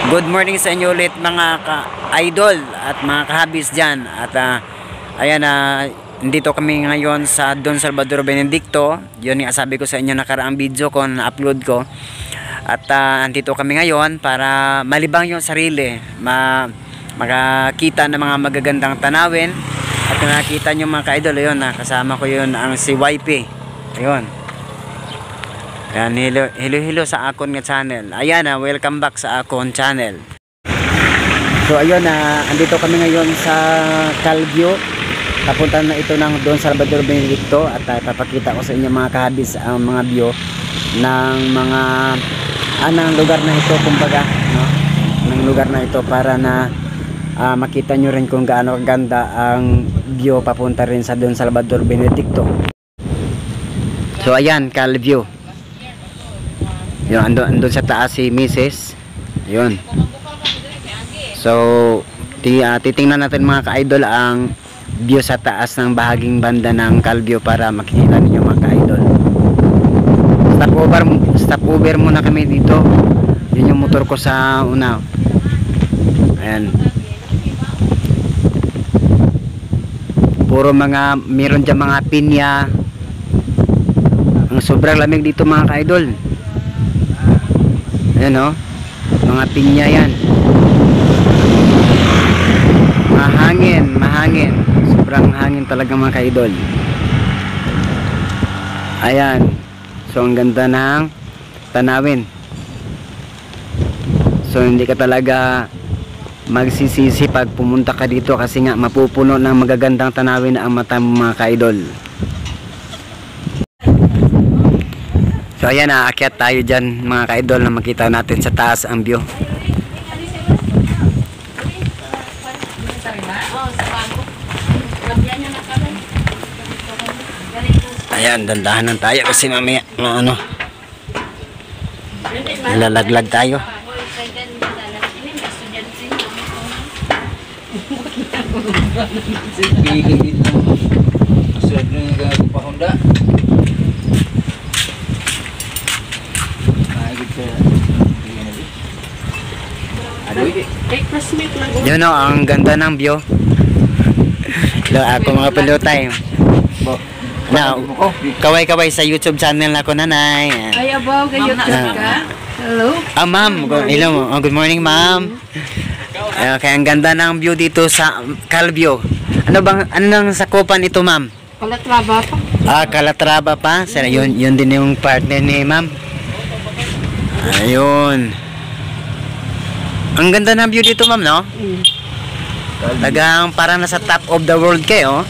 Good morning sa inyo ulit mga ka-idol at mga kahabis dyan. At ayan, nandito kami ngayon sa Don Salvador Benedicto. Yun nga sabi ko sa inyo nakaraang video ko na upload ko. At nandito kami ngayon para malibang yung sarili, makakita ng mga magagandang tanawin. At nakita nyo mga ka-idol, yun, kasama ko yun ang si YP. Ayun. Ayan, hello sa akon nga channel. Ayan, welcome back sa akon channel. So ayun, andito kami ngayon sa Calvio. Papunta na ito ng Don Salvador Benedicto. At papakita ko sa inyo mga kahabis ang mga view ng mga anong lugar na ito, kumbaga, no? Ng lugar na ito para na makita nyo rin kung gaano kaganda ang view papunta rin sa Don Salvador Benedicto. So ayan, Calvio. Yun, andun sa taas si Mrs. Yun. So, titingnan natin mga ka-idol ang view sa taas ng bahaging banda ng Calvio para makikita ninyo mga ka-idol. Stop over muna kami dito. Yun yung motor ko sa una. Ayan. Puro meron dyan mga pinya. Ang sobrang lamig dito mga ka-idol. Ayan o, mga pinya yan. Mahangin. Sobrang hangin talaga mga ka-idol. Ayan. So ang ganda ng tanawin. So hindi ka talaga magsisisi pag pumunta ka dito kasi nga mapupuno ng magagandang tanawin ang mata mga ka-idol. So ayan, aakyat tayo dyan mga ka-idol na makita natin sa taas ang view. Ayan, dandahanan tayo kasi mamaya lalaglag tayo. Yun o, ang ganda ng view. Ako mga palutay. Now, kaway-kaway sa YouTube channel na ko, nanay. Ay, abaw, gayot ka. Hello? Ma'am. Hello. Good morning, ma'am. Kaya ang ganda ng view dito sa Calvio. Ano nang sakupan ito, ma'am? Calatrava pa. Calatrava pa. Yun din yung partner ni ma'am. Ayun. Ang ganda ng view dito, ma'am, no? Tagang parang nasa top of the world kayo.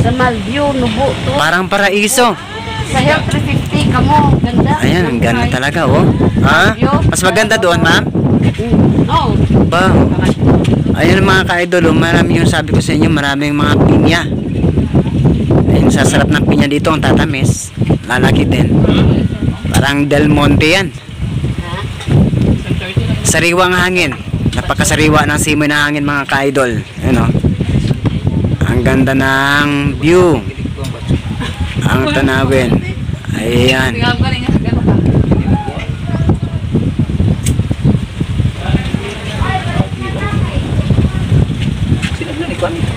Sa Malview, Nubo to. Parang paraiso. Sa Hill 350, kamo. Ganda. Ayan, ang ganda talaga, oh. Ha? Mas maganda doon, ma'am? No. Ba? Ayun mga ka-idol, marami yung sabi ko sa inyo, maraming mga pinya. Ayun, sasarap ng pinya dito, ang tatamis. Lalaki din. Parang Del Monte yan. Sariwang hangin. Napakasariwa ng simoy ng hangin mga ka-idol. Ayun, oh. Ang ganda ng view. Ang tanawin. Ayan.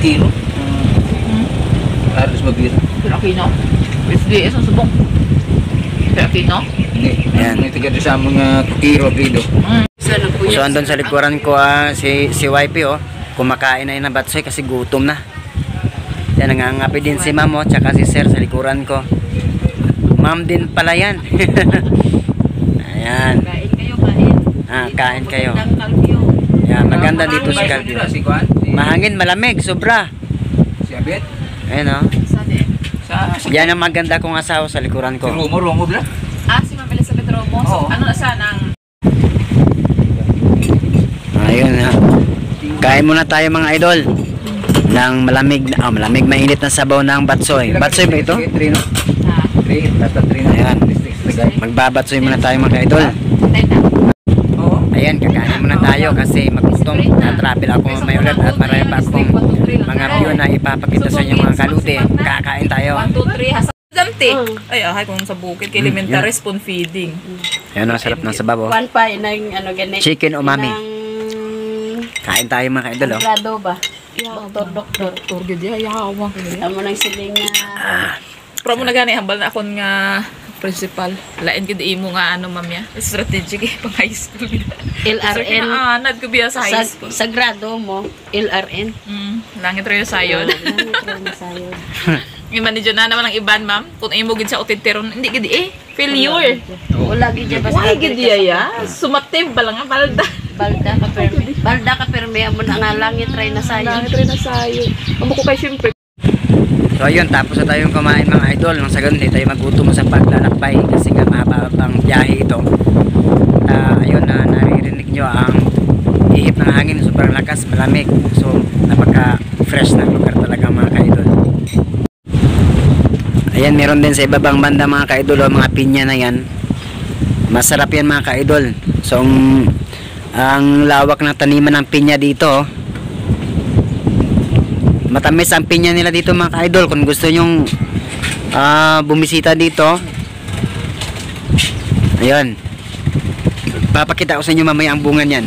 Kilo. Harus mabira. Filipino. SDS ang subok. Filipino? Ayan. Ito gado sa mga kilo dito. So andun sa likuran ko si YP, oh. Kumakain na yun ng batsoy kasi gutom na. Yan, nangangapi din si ma'am, oh, tsaka si sir sa likuran ko. Ma'am din pala yan. Ayan. Kain kayo, kain. Kain kayo. Calvio. Yan, maganda dito sa Calvio. Mahangin, malamig, sobra. Si Abet? Ayan, oh. Yan ang maganda kong asawa sa likuran ko. Si Romo bla? Si Ma'am Elizabeth Romos. Ano na sana ang... Ayun, ha. Kain muna tayo mga idol. Ng malamig mainit na sabaw ng batsoy. Batsoy ba ito? Ayan. Magbabatsoy muna tayo mga idol. Ayan, kakain muna tayo kasi magutom. Na-travel ako may ulit at marami pa akong mga view na ipapakita sa inyo mga kalute. Kakain tayo. 1, 2, 3, Dante. Ay, kung sa bukid, elementary spoon feeding. Yan ang sarap ng sabaw. One pa, inang ano ganit. Chicken umami. Inang Kain tayo mga ka-idol. grado ba? Doktor. Turgid yawa. Amo nang siling nga. Pero mo na gani, hambal na akong nga principal. Lain ko di mo nga ano, ma'am ya. Strategic pang high school. LRN. Anad ko biya sa high school. Sa grado mo, LRN. Langit rin sayod. Yung manager na naman ang iban, ma'am. Kung imo gid sa utiteron, hindi gid failure. Wala gid basta. Why gid ya? Sumatib ba lang balda. Balda ka perme amo na nga langit ray na sayo. Langit rin na sayod. Amo ko kay syempre. So ayun, tapos na tayong kumain mga idol. Nang sa ganun, hindi tayo magutom sa paglalakbay kasi nga mahaba pang biyahe ito. Ayun, naririnig nyo ang ihip ng hangin, sobrang lakas, malamig. So napaka-fresh ng lugar talaga mga ka-idol. Ayan, meron din sa ibabang banda mga ka-idol, mga pinya na yan. Masarap yan mga ka-idol. So ang lawak ng taniman ng pinya dito, matamis ang pinya nila dito mga ka-idol. Kung gusto nyong bumisita dito, ayun, papakita ko sa inyo mamaya ang bunga niyan.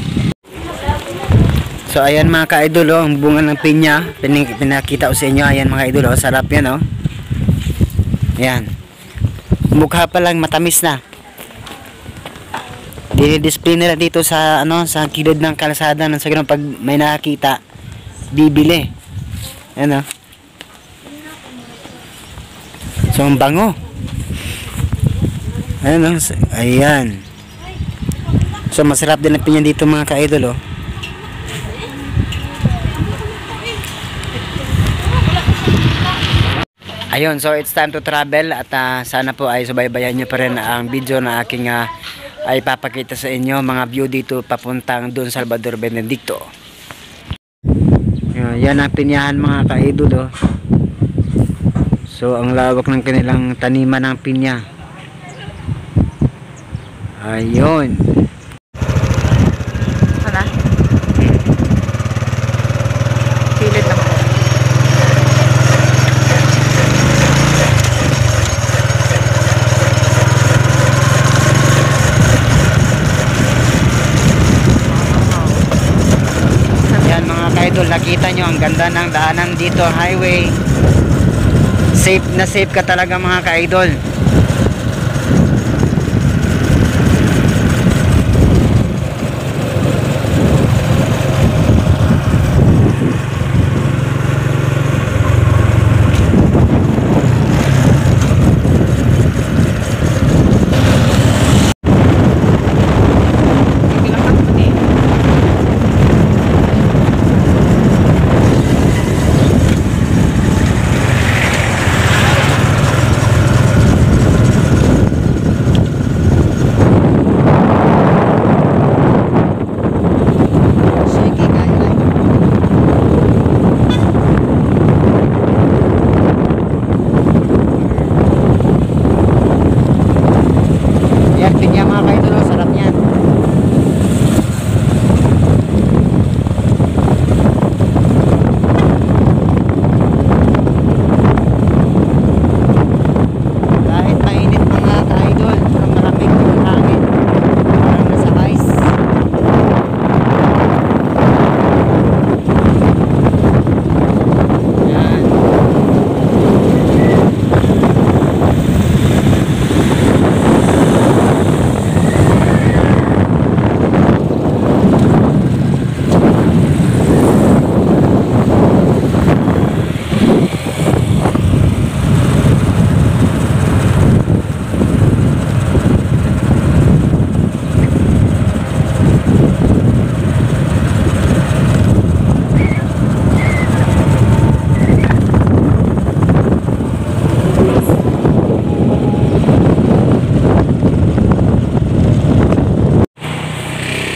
So ayan mga ka-idol, ang bunga ng pinya pinakita ko sa inyo. Ayan mga ka-idol, sarap yan. Ayan, mukha pa lang matamis na. Dinidisplay nila dito sa sa kilid ng kalsada, nang sa ganun pag may nakakita bibili. Ayan. So ang bango. Ayan. So masarap din ang pinya dito mga ka-idol. Ayun, so it's time to travel at sana po ay subaybayan nyo pa rin ang video na aking ay papakita sa inyo, mga view dito papuntang Don Salvador Benedicto. Yan ang pinyahan mga ka-idol. So ang lawak ng kanilang taniman ng pinya. Ayun. Hala. Pilit lang ako. Idol, nakita nyo ang ganda ng daanan dito, highway. Safe na safe ka talaga mga ka-idol.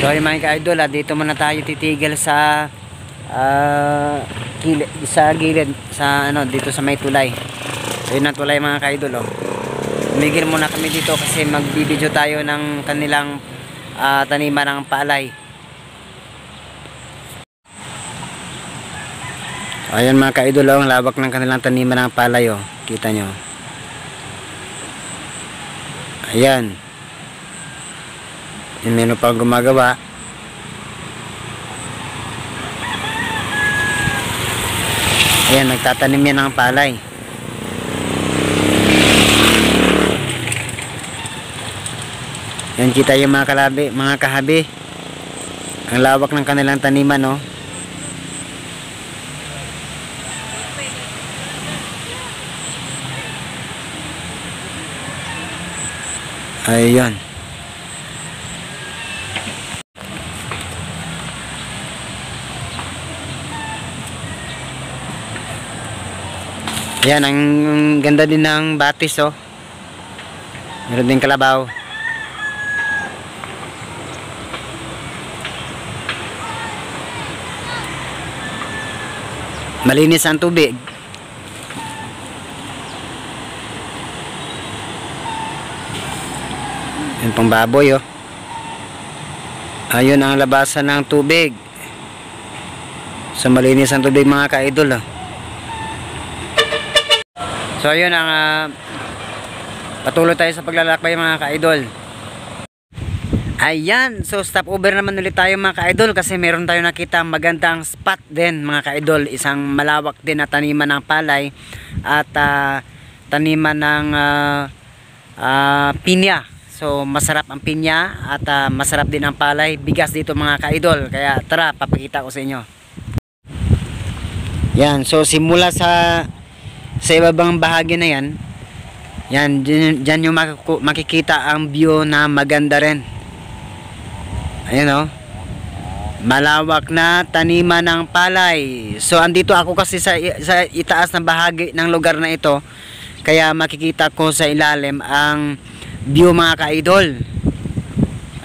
So ayun mga ka-idol, dito muna tayo titigil sa gilid sa dito sa may tulay. Ayun ang tulay mga ka-idol. Tumigil muna kami dito kasi magbibideo tayo ng kanilang taniman ng palay. Ayan mga ka-idol, ang lawak ng kanilang taniman ng palay. Kita nyo. Ayan. Yung meron pang gumagawa. Ayan, nagtatanim yan ng palay. Yan, kita yung mga kalabi, mga kahabi. Ang lawak ng kanilang taniman, no? Ayun. Yan, ang ganda din ng batis, oh. Meron din kalabaw. Malinis ang tubig. Yan pang baboy, oh. Ayun ang labasan ng tubig. So malinis ang tubig, mga ka-idol, oh. So ayun ang patuloy tayo sa paglalakbay, mga ka-idol. Ayan, so stop over naman ulit tayo, mga ka-idol, kasi meron tayo nakita magandang spot din, mga ka-idol. Isang malawak din na taniman ng palay at taniman ng pinya. So masarap ang pinya at masarap din ang palay. Bigas dito, mga ka-idol. Kaya tara, papakita ko sa inyo. Yan, so simula sa ibabang bahagi na yan, yan, dyan yung makikita ang view na maganda rin. Ayan, o. Malawak na taniman ng palay. So andito ako kasi sa itaas na bahagi ng lugar na ito. Kaya makikita ko sa ilalim ang view, mga ka-idol.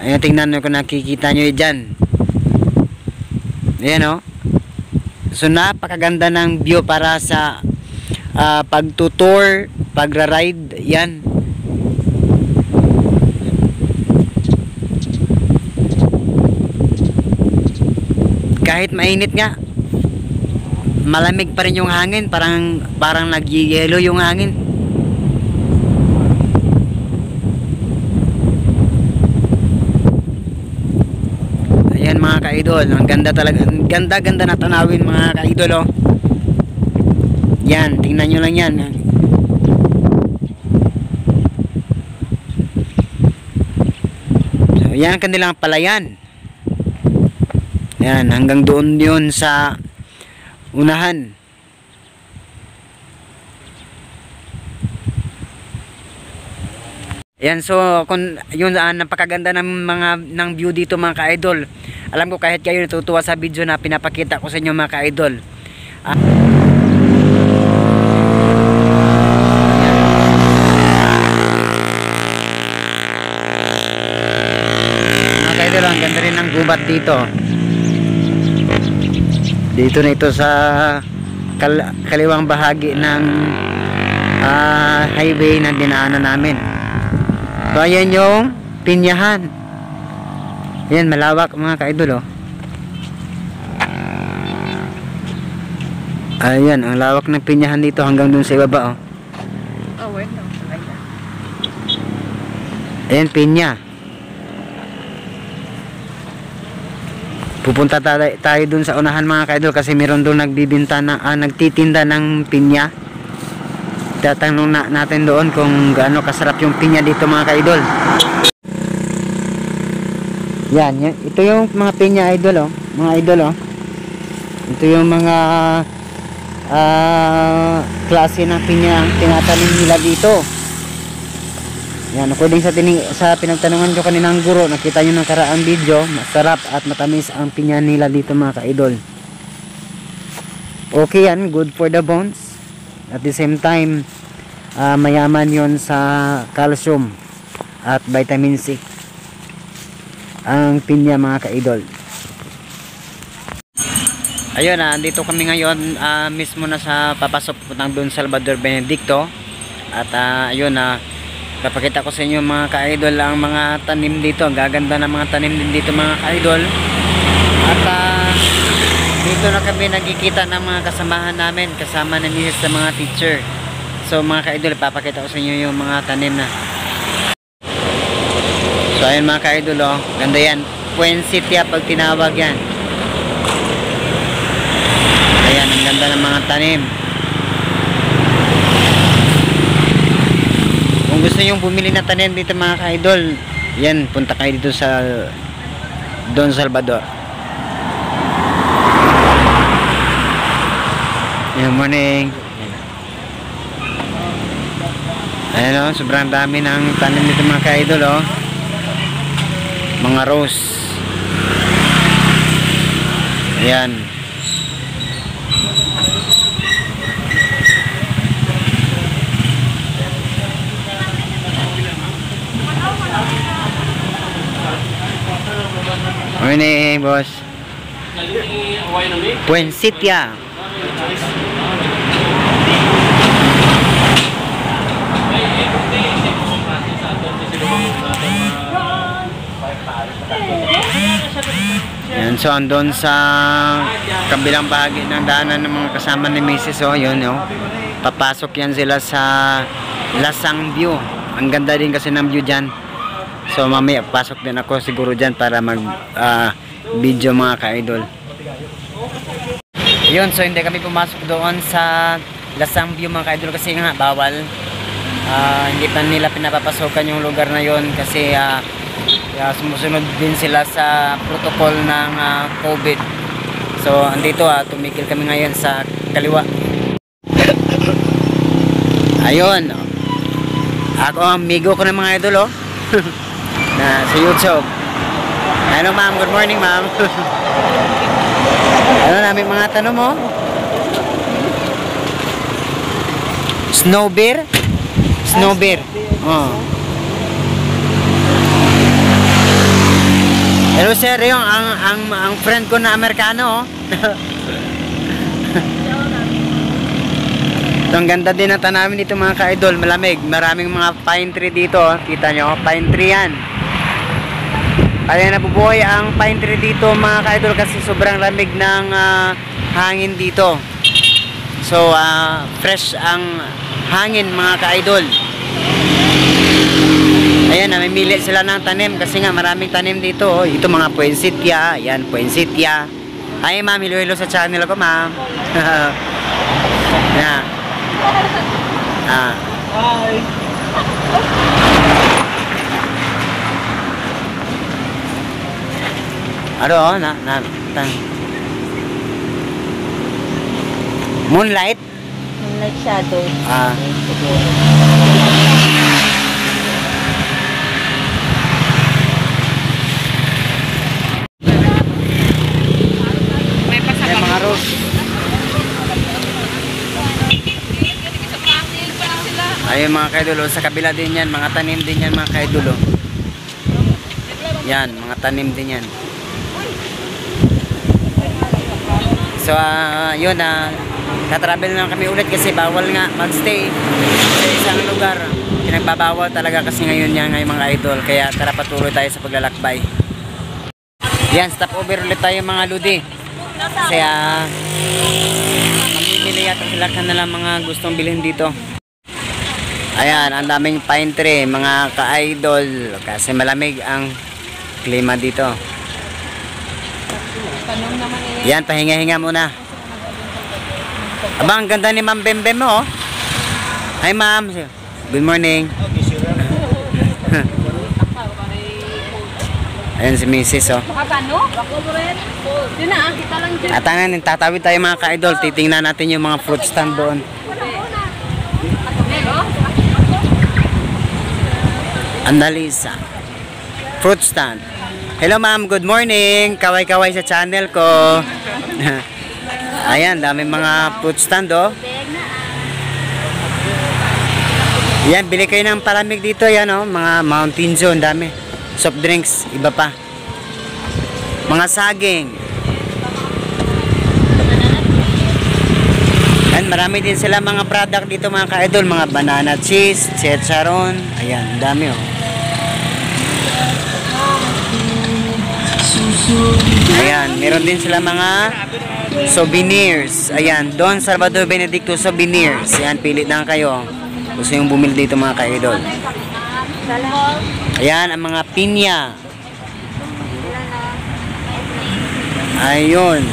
Ayan, tingnan nyo kung nakikita nyo dyan. Ayan, o. So napakaganda ng view para sa pagtutour, pagra-ride. Yan. Kahit mainit nga, malamig pa rin yung hangin. Parang nag-yelo yung hangin. Ayan, mga ka-idol. Ang ganda talaga. Ang ganda-ganda na tanawin, mga ka-idol, oh. Yan, tingnan nyo lang yan. So, yan ang kanilang palayan. Yan, hanggang doon yun sa unahan. Yan, so kung yun, napakaganda ng view dito, mga ka-idol. Alam ko kahit kayo natutuwa sa video na pinapakita ko sa inyo, mga ka-idol. Ang ganda rin ng gubat dito. Dito na ito sa kaliwang bahagi ng highway na dinaanan namin. So ayan yung pinyahan. Ayan, malawak, mga ka-idol, oh. Ayan, ang lawak ng pinyahan dito hanggang dun sa ibaba, oh. Oh, wait no. Ayan, pinya. Pupunta tayo dun sa unahan, mga ka-idol, kasi meron dun nagtitinda ng pinya. Tatanong natin doon kung gaano kasarap yung pinya dito, mga ka-idol. Yan, ito yung mga pinya, idol, oh. Mga idol, oh. Ito yung mga klase ng pinya ang tinatanim nila dito. Yan, according sa pinagtanungan ko kaninang guro, nakita nyo ng karaang video, masarap at matamis ang pinya nila dito, mga ka-idol. Okay yan, good for the bones. At the same time, mayaman yon sa calcium at vitamin C ang pinya, mga ka-idol. Ayun, andito kami ngayon mismo na sa papasok ng Don Salvador Benedicto. At ayun, papakita ko sa inyo, mga ka-idol, ang mga tanim dito. Ang gaganda ng mga tanim din dito, mga ka-idol. At dito na kami nagkikita ng mga kasamahan namin, kasama na niya sa mga teacher. So, mga ka-idol, papakita ko sa inyo yung mga tanim na. Ayan mga ka-idol, oh. Ganda yan. Puensitya pag tinawag yan. Ayan, ang ganda ng mga tanim. Kung gusto nyo bumili na tanim dito mga ka-idol, yan, punta kayo dito sa Don Salvador. Good morning. Ayan, oh, sobrang dami ng tanim dito mga ka-idol, oh. Mga rose. Ayan. Morning, boss. Puensitya. Yan, so andun sa kabilang bahagi ng daanan ng mga kasama ni Mrs. Oh, yun, oh. Papasok yan sila sa Lasang View. Ang ganda din kasi ng view dyan. So mamaya pasok din ako siguro dyan para mag video mga ka-idol. Yun, so hindi kami pumasok doon sa Lasang View mga ka-idol kasi nga bawal. Hindi pa nila pinapapasokan yung lugar na yon kasi sumusunod din sila sa protocol ng COVID. So andito tumikil kami ngayon sa kaliwa. Ayun, ako ang amigo ko ng mga idol, oh. Na sa YouTube. Ano ma'am, good morning ma'am. Ano namin mga tanong mo? Snow bear? Snow bear. Oh. Hello sir, yung ang friend ko na Amerikano, oh. Ito, ang ganda din ng tanamin dito mga ka-idol, malamig. Maraming mga pine tree dito, oh. Kita nyo, pine tree yan. Kaya nabubuhay ang pine tree dito mga ka-idol kasi sobrang lamig ng hangin dito. So fresh ang hangin mga ka-idol. Ayan, namimili sila ng tanim kasi nga maraming tanim dito, oh. Ito mga puensitya. Ayan, puensitya. Hi ma'am, hello sa channel ko ma'am. Yeah. Hi. Ano, moonlight? Moonlight shadow. May pasabag. Ayan, mga rose. Ayun mga kaidolo, sa kabila din yan, mga tanim din yan mga kaidolo. Yan, mga tanim din yan. So yun, katravel lang kami ulit kasi bawal nga magstay sa isang lugar. Pinagbabawal talaga kasi ngayon yan mga idol. Kaya tara patuloy tayo sa paglalakbay. Yan, stop over ulit tayo mga ludi. Kasi mamimili yata sila ka na lang mga gustong bilhin dito. Ayan, ang daming pine tree mga ka-idol kasi malamig ang klima dito. Yan, pahinga-hinga muna. Aba, ang ganda ni Ma'am Bembem mo, oh. Hi ma'am, good morning. Ayan si Mrs. oh. Atangan, tatawid tayo mga ka-idol. Titingnan natin yung mga fruit stand doon. Andalisa fruit stand. Hello ma'am, good morning. Kaway-kaway sa channel ko. Ayan, dami mga fruit stand, oh. Yan, bili kayo ng palamig dito, yan, oh. Mga Mountain Zone, dami. Soft drinks, iba pa. Mga saging. Yan, marami din sila mga product dito mga ka-idol. Mga banana cheese, chicharon. Ayan, dami, oh. Ayan, meron din sila mga souvenirs. Ayan, Don Salvador Benedicto souvenirs. Ayan, pili na kayo. Gusto yung bumili dito mga ka-idol. Ayan, ang mga pinya. Ayun.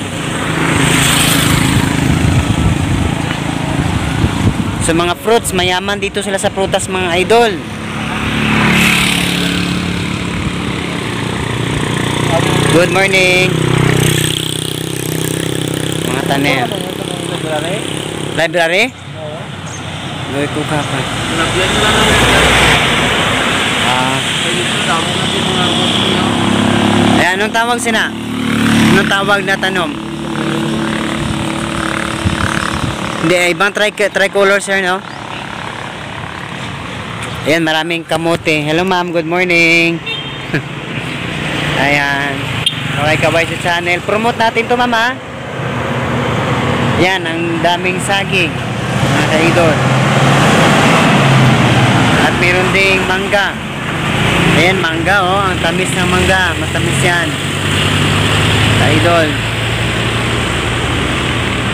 So mga fruits, mayaman dito sila sa prutas mga idol. Good morning. Mga tanim. Library? Loy ko ka pa. Anong tawag sina? Anong tawag na tanom? Hindi, ibang tricolor sir, no? Ayan, maraming kamote. Hello ma'am, good morning. Ayan. Kaway-kaway sa channel. Promote natin to mama. Yan, ang daming saging. Mga kaidol. At meron ding mangga. Ayan, mangga, oh. Ang tamis ng mangga. Matamis yan. Kaidol.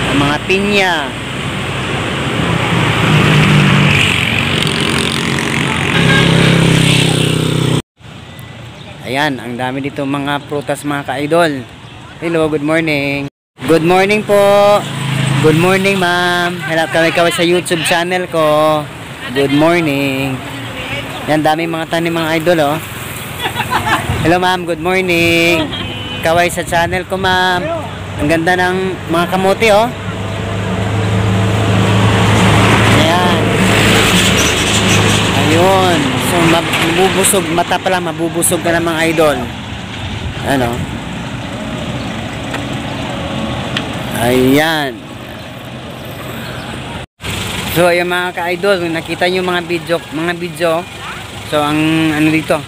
Ang mga pinya. Ayan, ang dami dito mga prutas mga kaidol. Hello, good morning. Good morning po. Good morning ma'am. Hanap kami sa YouTube channel ko. Good morning. Yan, dami mga tanim mga idol, oh. Hello ma'am, good morning. Kaway sa channel ko ma'am. Ang ganda ng mga kamote, oh. Ayan. Ayun. So mabubusog, mata pala mabubusog ka ng mga idol. Ano? Ayan. So ayun mga ka-idol, nakita nyo mga video. So ang ano dito,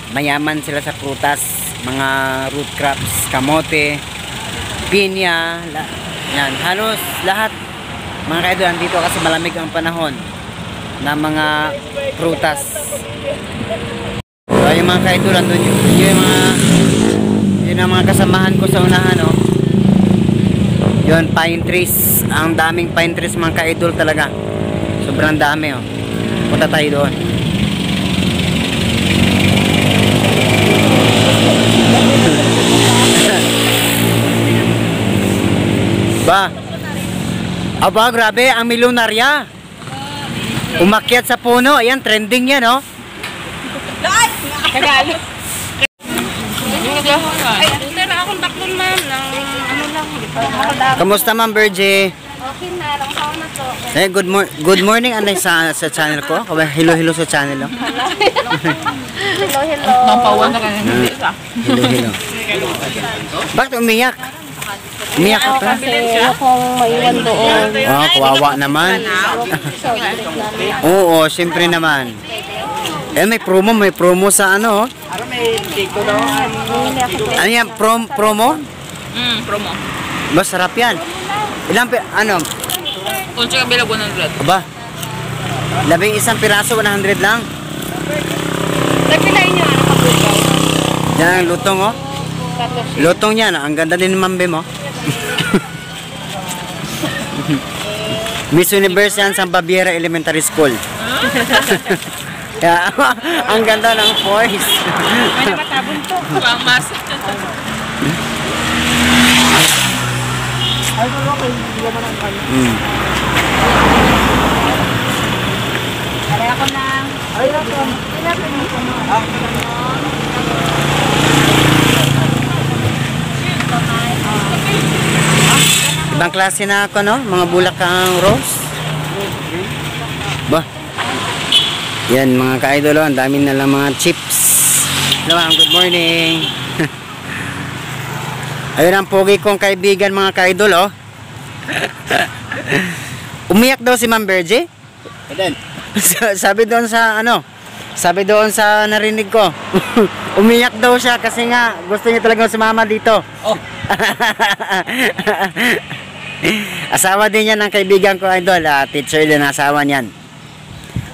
mayaman sila sa prutas, mga root crops, kamote, pinya, yan, halos lahat mga ka-idol andito kasi malamig ang panahon na mga prutas. So yung mga ka-idol, andun yun ang mga kasamahan ko sa unahan, oh. Yun, pine trees. Ang daming pine trees mga ka-idol talaga. Sobrang dami, oh. Punta tayo doon. Ba? Aba, grabe, ang milunarya. Umakyat sa puno. Ayan, trending yan, oh. Kagalo. Kamusta ma'am Bergie? Okay na, lang ako na to. Eh, good morning anay sa channel ko. Hello sa channel, oh. Hello, hello. Mapawan na kanina hindi isa. Hello. Bakit umiyak? Umiyak ka pa? Kasi akong maiwan doon. Oh, kawawa naman. Oo, siyempre naman. Eh, may promo sa ano, oh. Ano yan, promo? Promo. Masarap yan. Ano? Kung siya kabila 100. Aba, 11 piraso, 100 lang. Nagpilay niyo, ano kabukaw? Yan ang lutong, oh. Lutong yan, ang ganda din ng mambe mo. Miss Universe yan sa Baviera Elementary School. Kaya, ang ganda ng voice. May matabon to. Pang mas. Kaya ako na. Ibang klase na ako, no? Mga bulakang rose. Ba? Yan, mga ka-idol, ang dami na lang mga chips. Hello, good morning. Ayun ang pogi kong kaibigan, mga ka-idol, oh. Umiyak daw si Ma'am Bergie. Sabi doon sa narinig ko. Umiyak daw siya kasi nga gusto niya talagang sumama dito. Oh. Asawa din yan ng kaibigan ko, idol. Teacher din ang asawa niyan.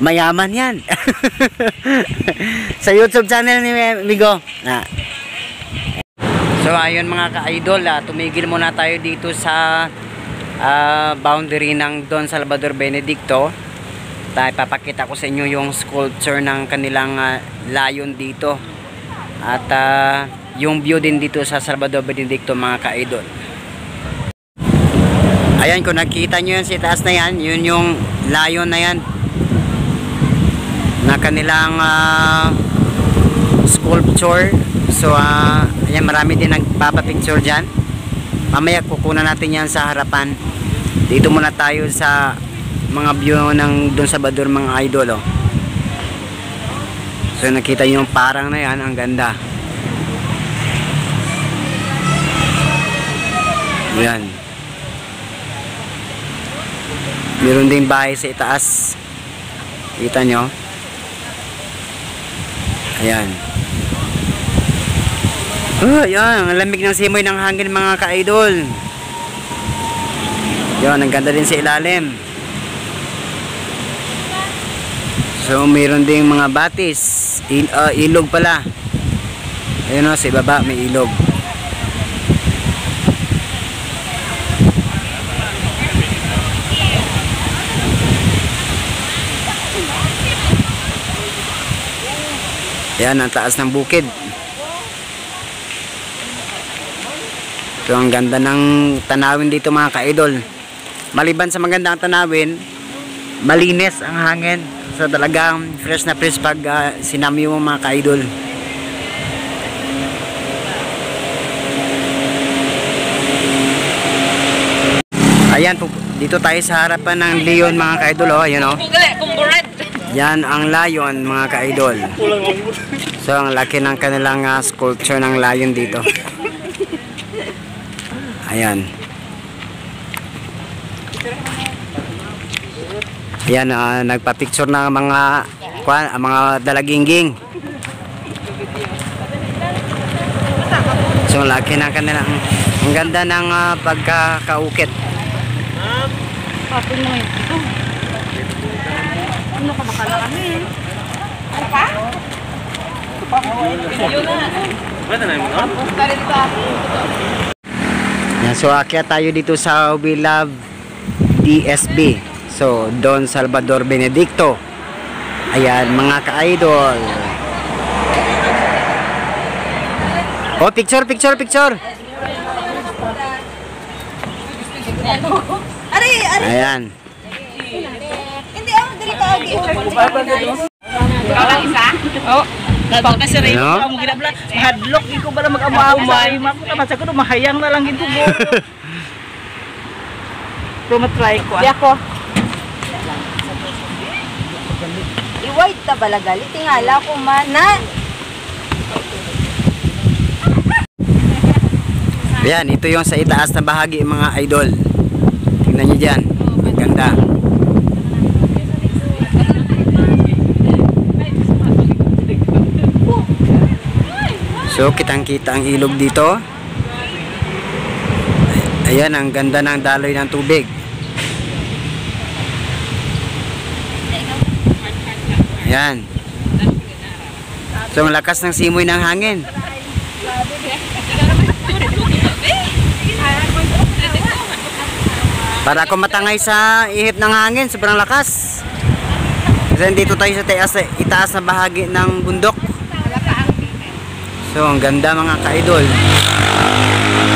Mayaman yan. Sa YouTube channel ni Migo. So ayun mga ka-idol, tumigil muna tayo dito sa boundary ng Don Salvador Benedicto. ipapakita ko sa inyo yung sculpture ng kanilang lion dito. At yung view din dito sa Salvador Benedicto mga ka-idol. Ayan, kung nakita nyo yun sa taas na yan, yun yung lion na yan na kanilang sculpture. So ayan, marami din nagpapapicture dyan. Mamaya kukunan natin yan sa harapan. Dito muna tayo sa mga view ng Don Salvador mga idol, oh. So nakita nyo yung parang na yan, ang ganda. Yan. Meron ding bahay sa itaas. Kita nyo? Ayan. Ayan, ang lamig ng simoy ng hangin mga ka-idol. Yan, ang ganda din sa ilalim. So, meron ding mga batis. Ilog pala. Ayun o, sa ibaba may ilog. Yan, ang taas ng bukid. So, ang ganda ng tanawin dito mga ka-idol. Maliban sa magandang tanawin, malinis ang hangin. So, talagang fresh na fresh pag sinami mo mga ka-idol. Ayan, dito tayo sa harapan ng Leon mga ka-idol. Oh, ayan, oh. Yan ang lion mga ka-idol. So ang laki ng kanilang sculpture ng lion dito. Ayan. Ayan, nagpa-picture na mga dalagingging. So ang laki ng kanilang, ang ganda ng pagkakaukit. Ano ka bakala kami? Ano pa? Yan, so akyat tayo dito sa We Love DSB. So Don Salvador Benedicto. Ayan mga ka-idol. Oh, picture. Ayan. Oh, pag kasi rin Ano? Mo ginabla, mahadlok iko bala mag-amaw-amaw. Mako ka masa ko mahayang na lang gito go. Pero matry ko. Di ako. I-white ta balagali. Tingala ko man na. Ayan, ito yung sa itaas na bahagi mga idol. Tingnan nyo dyan. Ang ganda. So, kitang-kita ang ilog dito. Ayan, ang ganda ng daloy ng tubig. Ayan. So, ang lakas ng simoy ng hangin. Para ako matangay sa ihip ng hangin, sobrang lakas. Kasi dito tayo sa itaas na bahagi ng bundok. So, ang ganda mga ka-idol.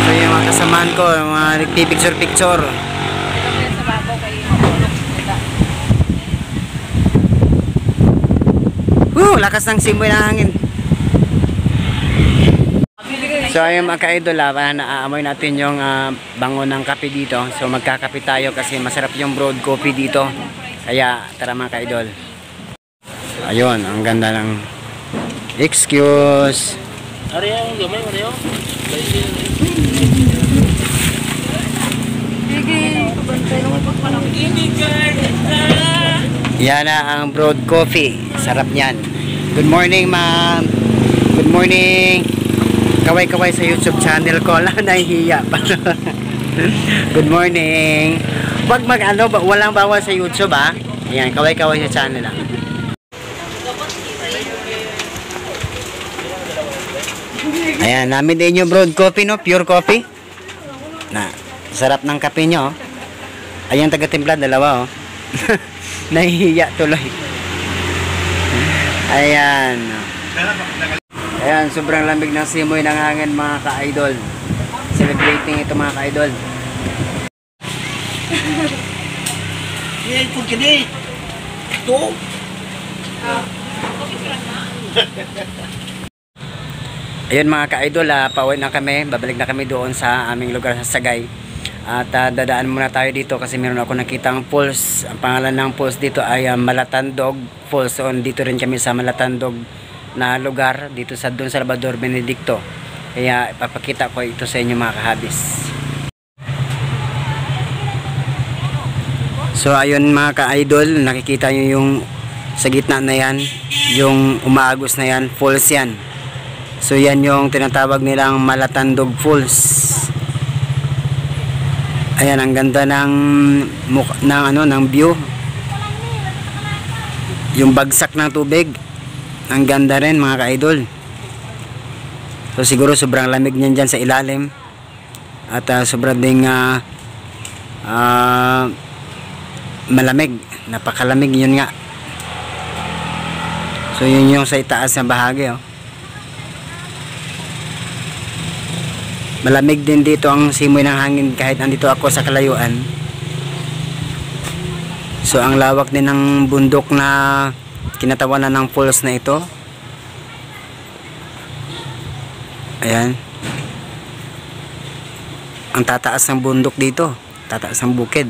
So, yung mga kasamahan ko, yung mga nagpipicture-picture. Lakas ng simoy ng hangin. So, ayun mga ka-idol, naaamoy natin yung bango ng kape dito. So, magkakape tayo kasi masarap yung brewed coffee dito. Kaya, tara mga ka-idol. Ayun, ang ganda ng excuse. Yan na ang brewed coffee. Sarap niyan. Good morning, ma'am. Good morning. Kaway-kaway sa YouTube channel ko. Wala, nahihiya pa. Good morning. Wag walang bawal sa YouTube ha. Ayan, kaway-kaway sa channel lang. Ayan, namin din yung brewed coffee, no? Pure coffee. Na, sarap ng kape nyo. Ayan, taga-timpla, dalawa, oh. Nahihiya tuloy. Ayan. Ayan, sobrang lamig ng simoy ng hangin mga ka-idol. Celebrating ito mga ka-idol. Ayun mga ka-idol, pauwi na kami. Babalik na kami doon sa aming lugar sa Sagay. At dadaan muna tayo dito kasi meron ako nakitang falls. Ang pangalan ng falls dito ay Malatandog Falls. So dito rin kami sa Malatandog na lugar dito sa doon sa Salvador Benedicto. Kaya ipapakita ko ito sa inyo mga kahabis. So ayun mga ka-idol, nakikita nyo yung sa gitna na yan, yung umaagos na yan, falls yan. So yan yung tinatawag nilang Malatandog Falls. Ayan, ang ganda ng ng view. Yung bagsak ng tubig, ang ganda rin mga ka-idol. So siguro sobrang lamig niyan dyan sa ilalim. At sobrang ding malamig, napakalamig yun nga. So yun yung sa itaas na bahagi, oh. Malamig din dito ang simoy ng hangin kahit andito ako sa kalayuan. So ang lawak din ng bundok na kinatawanan ng falls na ito. Ayan. Ang tataas ng bundok dito, tataas ng bukid.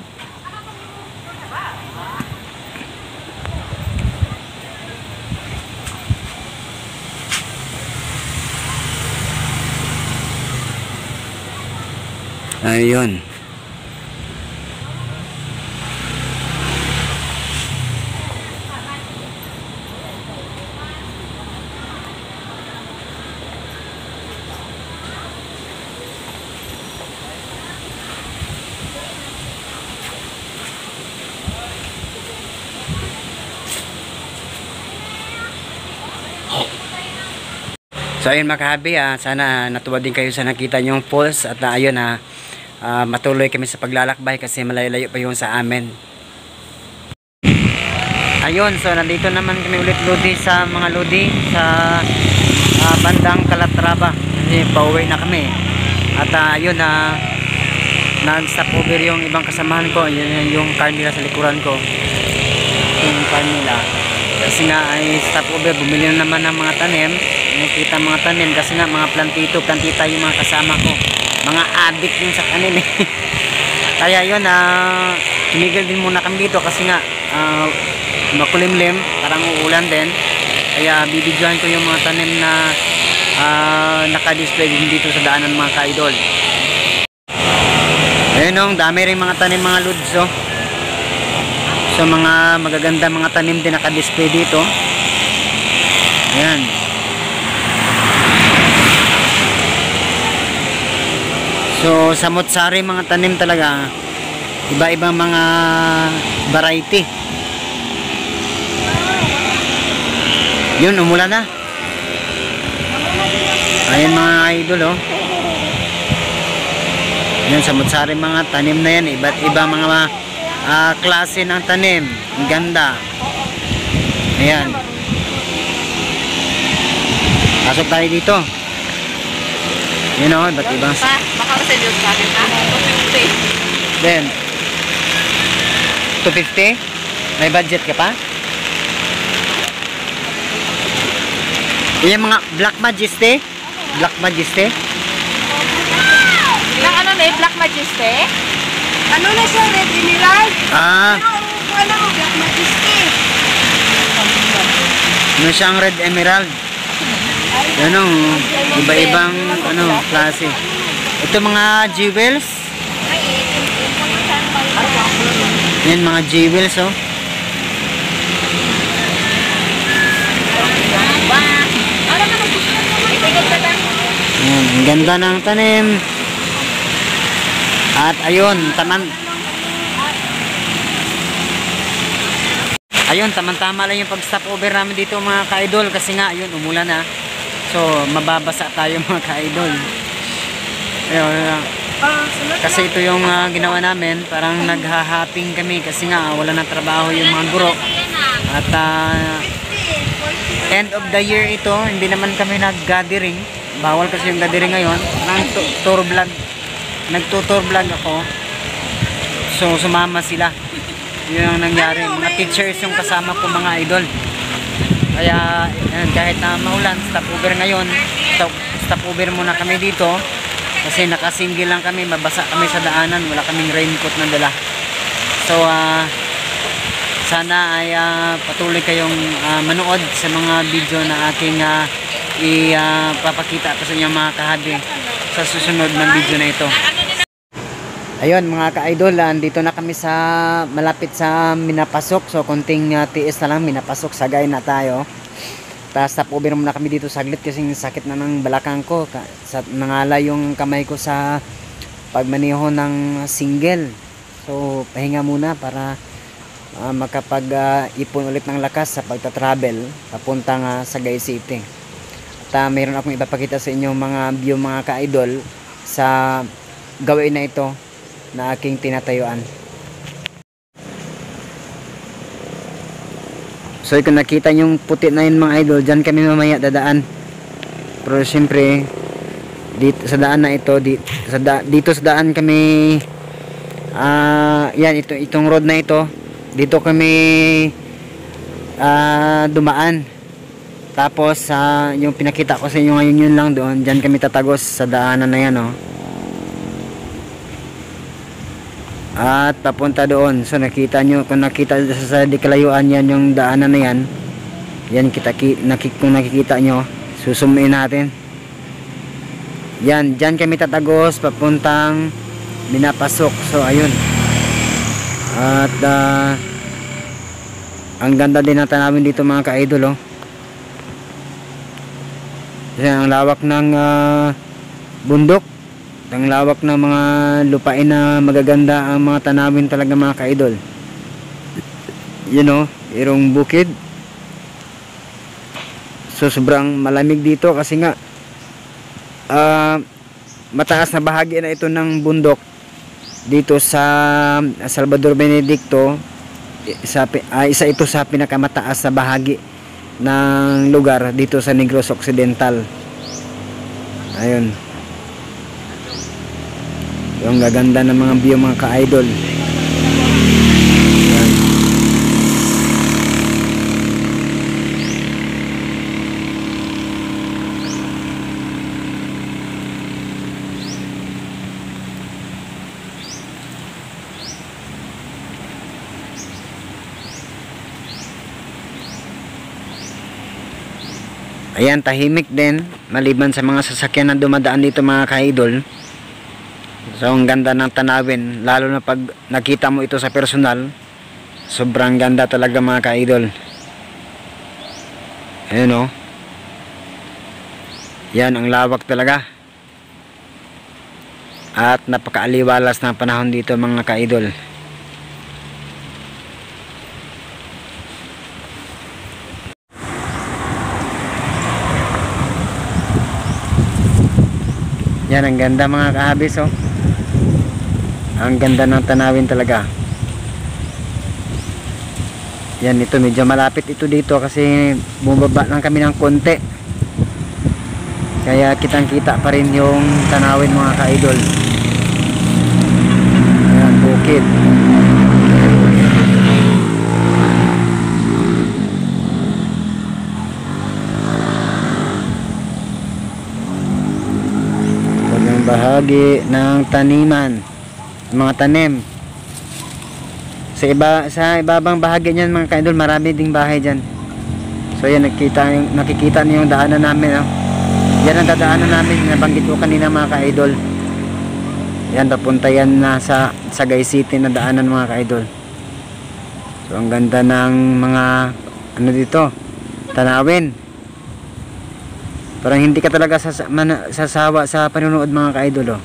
Ayun. So ayun mga kahabi, sana natuwa din kayo sa nakita nyong falls at ayun matuloy kami sa paglalakbay kasi malayo-layo pa yung sa amin. Ayun, so nandito naman kami ulit lodi sa mga lodi sa bandang Calatrava kasi pauwi na kami. At ayun, nag-stop over yung ibang kasamahan ko, yun yung car nila sa likuran ko, yung car nila. Kasi nga ay stop over, bumili na naman ng mga tanim. Nakita mga tanim kasi nga mga plantita yung mga kasama ko, mga addict yung sa tanim eh. Kaya yun, tumigil din muna kami dito kasi nga makulimlim, parang uulan din. Kaya bibidyohan ko yung mga tanim na naka-display din dito sa daanan mga ka-idol. Ayun, dami rin mga tanim mga lods, oh. So mga magaganda mga tanim din naka-display dito. Ayan. So sa Motsari mga tanim talaga, iba-ibang mga variety. Yun, umulan na. Ayan mga idol, oh. Yan sa Motsari mga tanim na yan, iba't ibang mga klase ng tanim. Ang ganda. Ayan. Pasok tayo dito. Yun, oh, iba't ibang. Baka masalyos ka rin ha? 250. Then 250? May budget ka pa? Yung mga Black Majesty? Black Majesty? Ilang ano na Black Majesty? Ano na siya, Red Emerald? Wala mo, Black Majesty. Ano siyang Red Emerald? Yan, iba-ibang klase. Ito mga jewels. Yan mga jewels, oh. Yan, ang ganda ng tanim. At ayun, tama-tama lang yung pag-stop over namin dito mga ka-idol kasi nga ayun, umulan na. So mababasa tayo mga ka-idol. Ayun, Sunod Kasi ito yung ginawa namin, parang naghahapping kami kasi nga wala na trabaho yung mga guro. At end of the year ito, hindi naman kami nag-gathering. Bawal kasi yung gathering ngayon. Tour vlog. Nagtutour vlog ako. So sumama sila. Yun ang nangyari. Mga teachers yung kasama ko, mga idol. Kaya kahit na maulan, stopover ngayon. Stopover muna kami dito. Kasi nakasinggil lang kami, mabasa kami sa daanan, wala kaming raincoat na dala. So sana ay patuloy kayong manood sa mga video na aking ipapakita ko sa inyo mga kahabi sa susunod ng video na ito. Ayun mga ka-idol, dito na kami sa malapit sa Minapasok. So konting tiis na lang, Minapasok, sagay na tayo. Tapos stopover muna kami dito saglit kasi sakit na ng balakang ko. Nangala yung kamay ko sa pagmaneho ng single. So pahinga muna para makapag-ipon ulit ng lakas sa pagta-travel papuntang Sagay City. At mayroon akong ipapakita sa inyo mga view mga ka-idol sa gawin na ito na aking tinatayuan. So kung nakita yung puti na yun mga idol, dyan kami mamaya dadaan. Pero siyempre dito sa daan na ito, dito sa daan kami yan, itong road na ito, dito kami dumaan. Tapos yung pinakita ko sa inyo ngayon, yun lang doon, dyan kami tatagos sa daanan na yan, oh. At papunta doon. So nakita nyo, kung nakita sa dikalayuan yan yung daanan na yan, yan kung nakikita nyo, susumiin natin yan, dyan kami tatagos papuntang Minapasok. So ayun, at ang ganda din ng tanawin dito mga ka-idol, oh. Yan, ang lawak ng bundok, ang lawak ng mga lupain na magaganda ang mga tanawin talaga mga ka-idol. You know, irong bukid. So sobrang malamig dito kasi nga mataas na bahagi na ito ng bundok dito sa Salvador Benedicto. Isa ito sa pinakamataas na bahagi ng lugar dito sa Negros Occidental. Ayun, yung gaganda ng mga view mga ka-idol. Ayan, tahimik din maliban sa mga sasakyan na dumadaan dito mga ka-idol. So ang ganda ng tanawin, lalo na pag nakita mo ito sa personal, sobrang ganda talaga mga ka-idol. Ayun, oh. Yan, ang lawak talaga. At napakaaliwalas ng panahon dito mga ka-idol. Yan, ang ganda mga kahabis, oh. Ang ganda ng tanawin talaga. Yan, ito medyo malapit ito dito kasi bumaba lang kami ng konti. Kaya kitang kita pa rin yung tanawin mga ka-idol. Ayan, bukid. Bahagi ng taniman, mga tanim sa ibabang bahagi niyan mga ka-idol, marami ding bahay diyan. So yan, nakikita niyo yung daanan namin, oh. Yan ang dadaanan namin, nabanggit ko kanina mga ka-idol. Yan, papunta yan na sa Sagay City na daanan mga ka-idol. So ang ganda ng mga ano dito, tanawin. Parang hindi ka talaga sasawa sa panunood mga ka-idol, oh.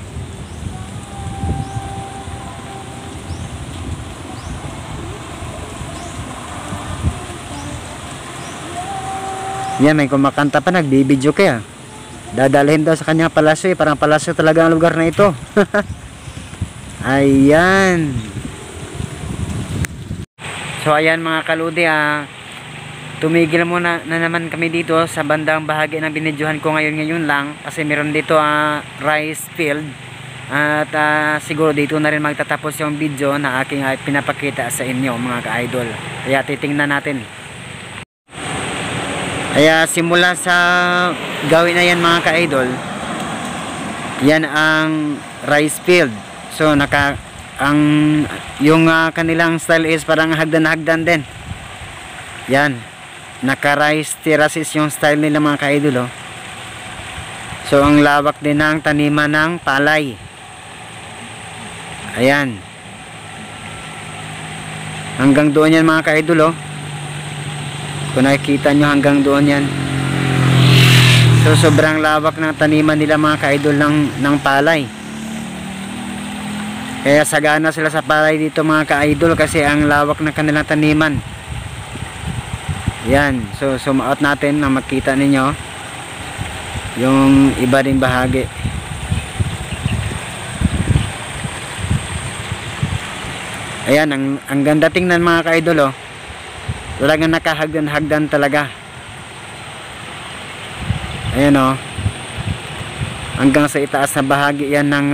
Yan, may kumakanta pa, nagbibideo kaya. Dadalhin daw sa kanyang palasyo. Parang palasyo talaga ang lugar na ito. Ayan. So ayan mga kaludi, tumigil muna na naman kami dito sa bandang bahagi na binidyohan ko ngayon lang kasi meron dito rice field at siguro dito na rin magtatapos yung video na aking pinapakita sa inyo mga ka-idol. Kaya titingnan natin. Kaya simula sa gawin na yan mga ka-idol, yan ang rice field. So yung kanilang style is parang hagdan-hagdan din. Yan, naka-rice terraces yung style nila mga ka-idol. So ang lawak din ng taniman ng palay. Ayan, hanggang doon yan mga ka-idol. Kung nakikita nyo hanggang doon yan. So sobrang lawak ng taniman nila mga ka-idol ng palay. Kaya sagana sila sa palay dito mga ka-idol kasi ang lawak ng kanilang taniman. Yan. So sumaot natin na makita ninyo yung iba ding bahagi. Ayan. Ang ganda tingnan mga ka-idol. Talagang nakahagdan-hagdan talaga. Ayan hanggang sa itaas na bahagi yan ng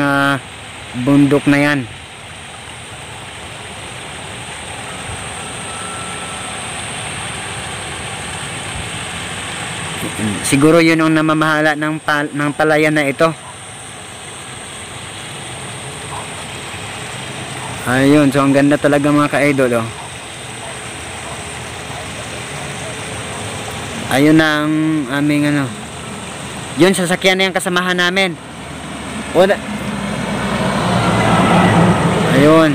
bundok na yan. Siguro yun ang namamahala ng palayan na ito. Ayun, so ang ganda talaga mga ka-idol. Ayun na ang aming yun, sasakyan na yung kasamahan namin. Ayun.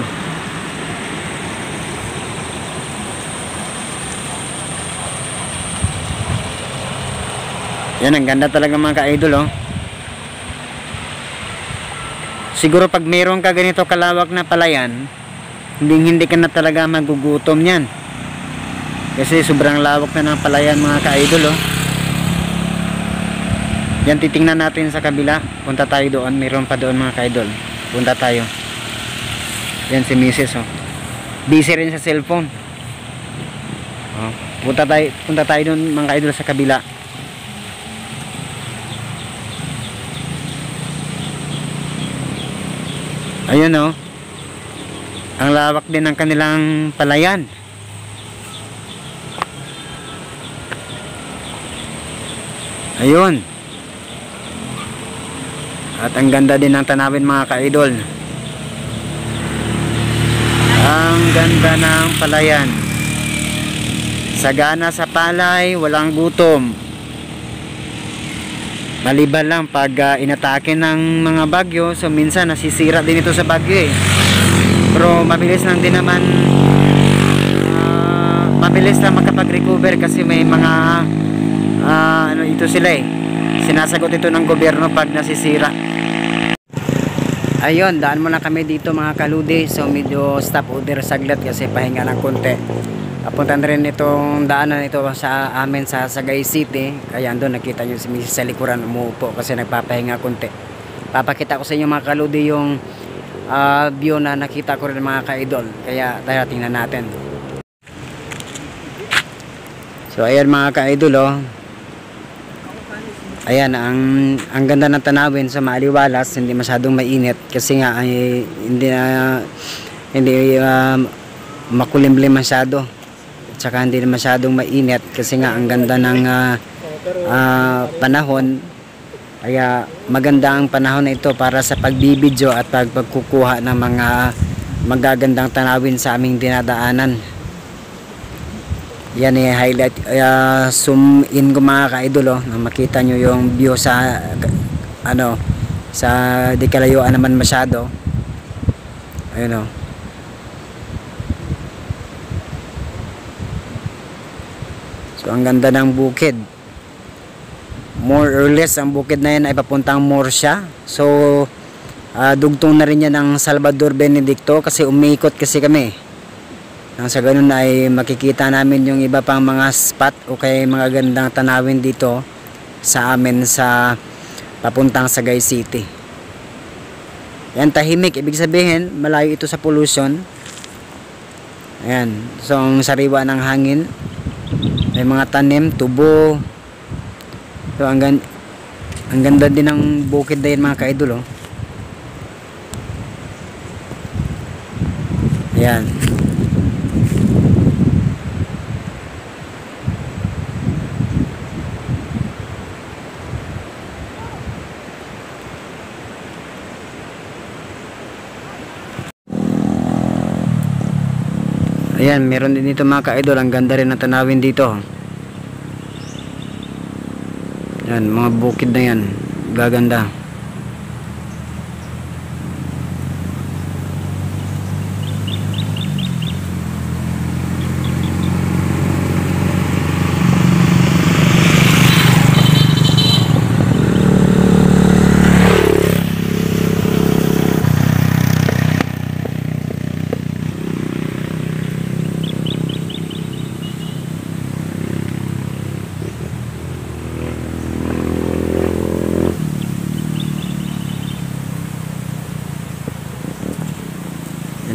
Yan, ang ganda talaga mga ka-idol. Siguro pag mayroon ka ganito kalawak na palayan, hindi ka na talaga magugutom yan. Kasi sobrang lawak na ng palayan mga ka-idol. Yan, titingnan natin sa kabila. Punta tayo doon, mayroon pa doon mga ka-idol. Punta tayo. Yan si Mrs. Busy rin sa cellphone. Punta tayo doon mga ka-idol sa kabila. Ayun ang lawak din ng kanilang palayan. Ayun. At ang ganda din ng tanawin mga ka-idol. Ang ganda ng palayan. Sagana sa palay, walang gutom. Maliban lang pag inatake ng mga bagyo, so minsan nasisira din ito sa bagyo Pero mabilis lang din naman mabilis lang makapag-recover kasi may mga ito sila sinasagot ito ng gobyerno pag nasisira. Ayun, daan muna kami dito mga kaludi. So medyo stop order saglit kasi pahinga ng konti. Apuntan rin itong daanan ito sa amin sa Sagay City. Kaya doon nakita nyo si Mrs. sa likuran umuupo kasi nagpapahinga konti. Papakita ko sa inyo mga kaludi yung view na nakita ko rin mga ka-idol. Kaya tayo tingnan natin. So ayan mga ka-idol ayan, ang ganda ng tanawin sa maaliwalas, hindi masyadong mainit kasi nga hindi makulimlim masyado. Tsaka hindi masyadong mainit kasi nga ang ganda ng panahon. Kaya maganda ang panahon na ito para sa pagbibidyo at pagkukuha ng mga magagandang tanawin sa aming dinadaanan. Yan highlight, zoom in ko mga ka-idol na makita nyo yung view sa sa di kalayuan naman masyado. Ayun So ang ganda ng bukid. More or less ang bukid na yan ay papuntang Morsya. So dugtong na rin yan ng Salvador Benedicto kasi umikot kasi kami. Nang sa ganun ay makikita namin yung iba pang mga spot o kaya mga gandang tanawin dito sa amin sa papuntang Sagay City. Yan, tahimik, ibig sabihin malayo ito sa pollution. Ayan, so ang sariwa ng hangin, may mga tanim, tubo. So ang ganda din ng bukid na yan mga ka-idol, oh. Ayan. Ayan, meron din dito mga ka-idol. Ang ganda rin ng tanawin dito. Ayan, mga bukid na yan. Gaganda.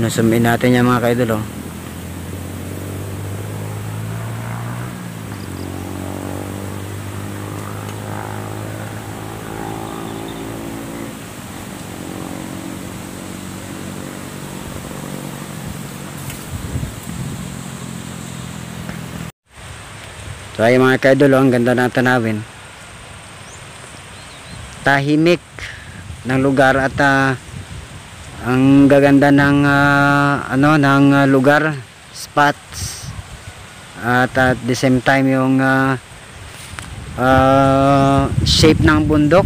Sumin natin yan mga ka-idol, oh. So ay mga ka-idol, oh, ang ganda ng tanawin. Tahimik ng lugar at ang gaganda ng lugar, spots, at at the same time yung shape ng bundok.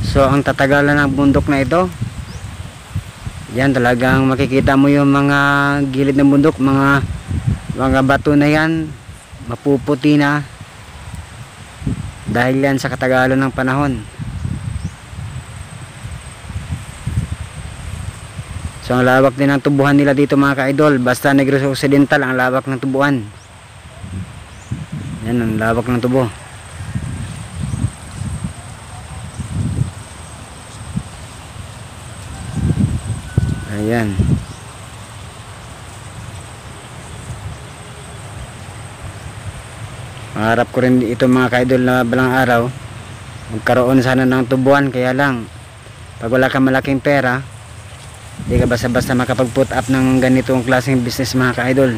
So ang tatagalan ng bundok na ito, yan talagang makikita mo yung mga gilid ng bundok, mga bato na yan mapuputi na dahil yan sa katagalan ng panahon. So ang lawak din ng tubuhan nila dito mga ka-idol. Basta Negros Occidental ang lawak ng tubuhan. Yan ang lawak ng tubo. Ayan. Pangarap ko rin ito mga ka-idol na balang araw magkaroon sana ng tubuhan. Kaya lang pag wala kang malaking pera, hindi ka basta-basta makapag-put up ng ganitong klaseng business mga ka-idol.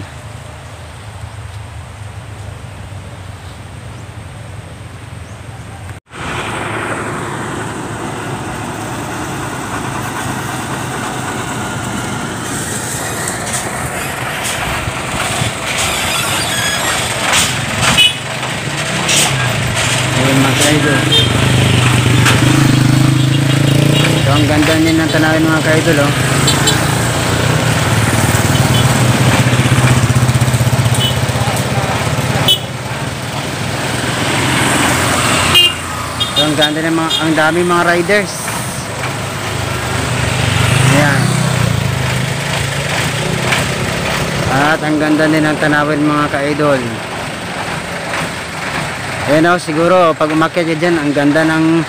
Ayun mga ka-idol. So ang ganda din ng tanawin mga ka-idol, oh. So ang ganda ng ang dami mga riders. Ayan. At ang ganda din ng tanawin mga ka-idol. Ayan, oh, siguro pag umakyat ka dyan, ang ganda ng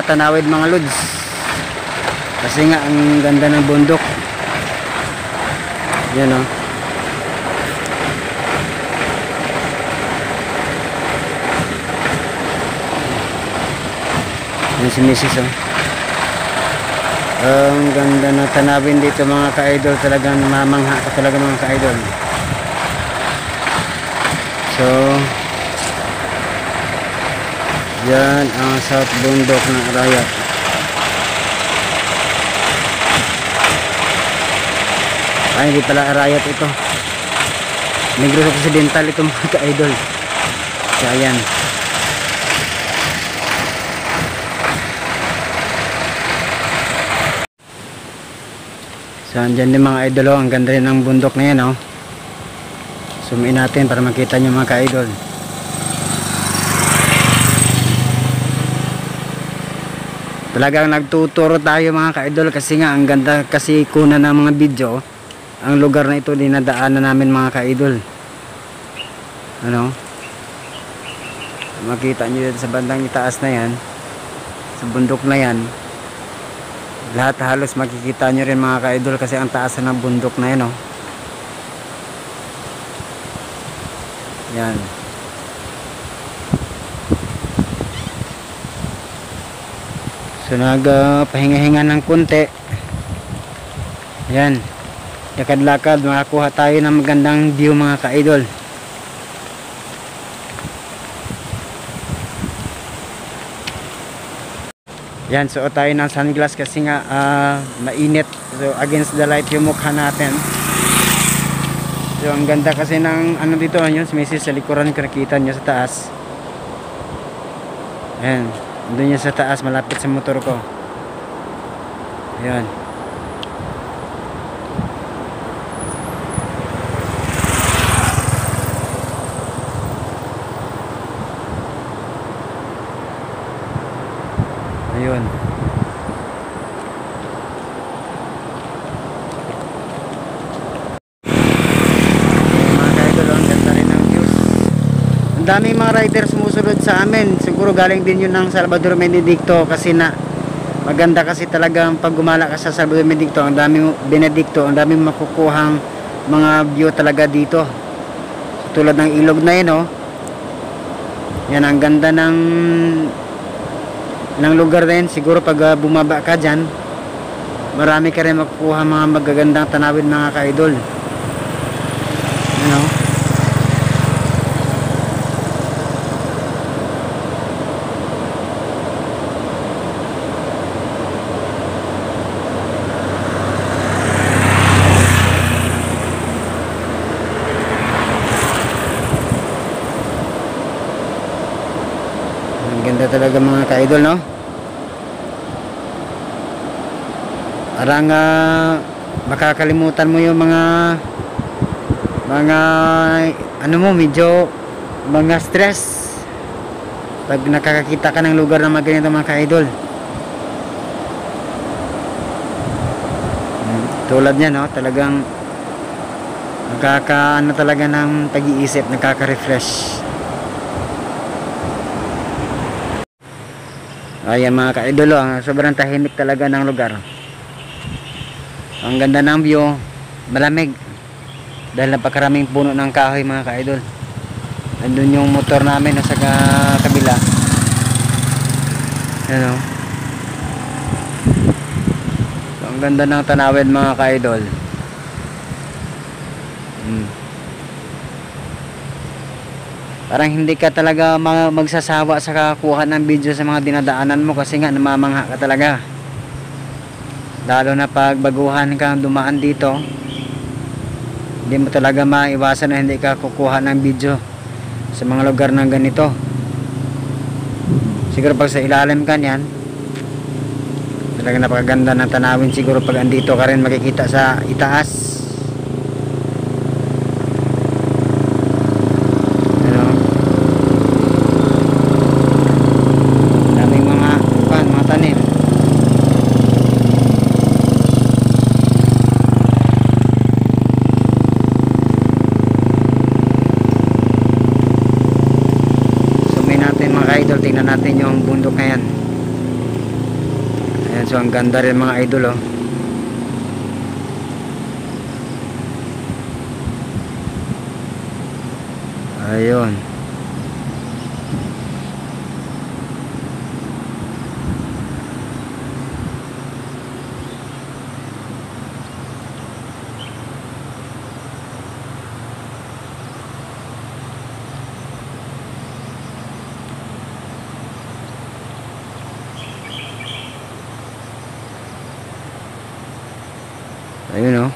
tanawid mga lods. Kasi nga ang ganda ng bundok. Yan, oh. Yan si Mrs., oh. Ang ganda na tanawin dito mga ka-idol. Talagang mamangha ka talaga mga ka-idol. So yan ang South Bundok ng Arayat. Ay, hindi pala Arayat ito. Negros Occidental ito mga ka-idol. So ayan. So andyan din mga idol, oh. Ang ganda rin ng bundok na yan, oh. Sumiin natin para makita nyo mga ka-idol. Talagang nagtuturo tayo mga ka-idol kasi nga ang ganda kasi kuna ng mga video. Ang lugar na ito dinadaanan namin mga ka-idol. Ano? Makita nyo dito sa bandang itaas na yan. sa bundok na yan. Lahat halos makikita nyo rin mga ka-idol kasi ang taas ng bundok na yan, oh. Yan. So pahinga-hinga ng konti. Yan. Lakad-lakad, makakuha tayo ng magandang view mga ka-idol. Yan, suot tayo ng sunglass kasi nga mainit. So against the light yung mukha natin. So ang ganda kasi ng ano dito, yun, sa likuran ko, nakita nyo sa taas. Ayan, doon yun sa taas, malapit sa motor ko. Ayan. Ayun. Mga ka-idol, ang ganda rin ng views. Ang daming mga riders sumusunod sa amin. Siguro galing din yun ng Salvador Benedicto kasi na maganda kasi talaga pag gumala ka sa Salvador Benedicto. Ang daming Benedicto, ang daming makukuhang mga view talaga dito. Tulad ng ilog na yun, oh. Yan, ang ganda ng lugar na yun. Siguro pag bumaba ka dyan, marami ka rin makukuha mga magagandang tanawin mga ka-idol. Ano? Ang ganda talaga mga ka-idol, no? Parang makakalimutan mo yung mga ano mo, medyo mga stress pag nakakakita ka ng lugar na maganito mga ka-idol. Tulad niya, no? Talagang nakaka-ano talaga ng pag-iisip, nakaka-refresh. Ayan mga ka-idol, oh, sobrang tahimik talaga ng lugar. Ang ganda ng view, malamig dahil napakaraming puno ng kahoy mga ka-idol. Nandun yung motor namin nasa kabila. Ano? So, ang ganda ng tanawin mga ka-idol. Parang hindi ka talaga magsasawa sa kakuha ng video sa mga dinadaanan mo kasi nga namamangha ka talaga. Lalo na pag baguhan kang dumaan dito, hindi mo talaga maiwasan na hindi ka kukuha ng video sa mga lugar na ganito. Siguro pag sa ilalim ka niyan, talaga napakaganda ng tanawin. Siguro pag andito ka rin makikita sa itaas. Daming mga tanim. Idol, tingnan natin yung bundok na yan. Ayan, so ang ganda rin mga idol, oh. Ayun. Ayun, oh.